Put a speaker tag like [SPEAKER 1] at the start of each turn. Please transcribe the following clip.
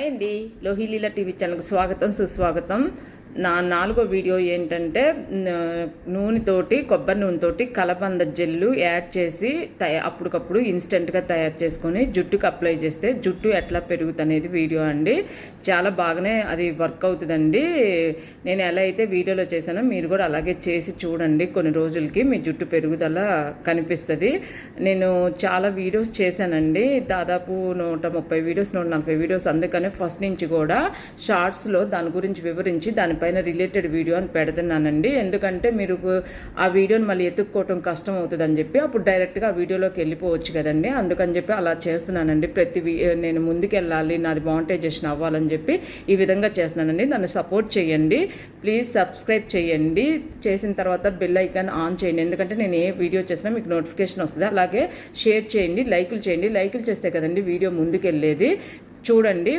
[SPEAKER 1] Hi అండి, లోహిలీల TV ఛానల్కి స్వాగతం సుస్వాగతం. నా 4వ వీడియో ఏంటంటే కొబ్బరి నూనెతోటి కలబంద జెల్లు యాడ్ చేసి అప్పటికప్పుడు ఇన్స్టెంట్గా తయారు చేసుకొని జుట్టుకి అప్లై చేస్తే జుట్టు ఎట్లా పెరుగుతుంది వీడియో అండి. చాలా బాగానే అది వర్క్ అవుతుందండి. నేను ఎలా అయితే వీడియోలో చేశానో మీరు కూడా అలాగే చేసి చూడండి. కొన్ని రోజులకి మీ జుట్టు పెరుగుదల కనిపిస్తుంది. నేను చాలా వీడియోస్ చేశానండి, దాదాపు 130 వీడియోస్ 140 వీడియోస్. అందుకనే ఫస్ట్ నుంచి కూడా షార్ట్స్లో దాని గురించి వివరించి దానిపైన రిలేటెడ్ వీడియో అని పెడుతున్నానండి. ఎందుకంటే మీరు ఆ వీడియోని మళ్ళీ ఎత్తుక్కోవటం కష్టం అవుతుందని చెప్పి అప్పుడు డైరెక్ట్గా ఆ వీడియోలోకి వెళ్ళిపోవచ్చు కదండి. అందుకని చెప్పి అలా చేస్తున్నానండి. నేను ముందుకెళ్ళాలి, నాది మానిటైజేషన్ అవ్వాలని చెప్పి ఈ విధంగా చేస్తున్నానండి. నన్ను సపోర్ట్ చేయండి, ప్లీజ్ సబ్స్క్రైబ్ చేయండి. చేసిన తర్వాత బెల్ ఐకాన్ ఆన్ చేయండి, ఎందుకంటే నేను ఏ వీడియో చేసినా మీకు నోటిఫికేషన్ వస్తుంది. అలాగే షేర్ చేయండి, లైకులు చేయండి. లైకులు చేస్తే కదండి వీడియో ముందుకెళ్ళేది. చూడండి.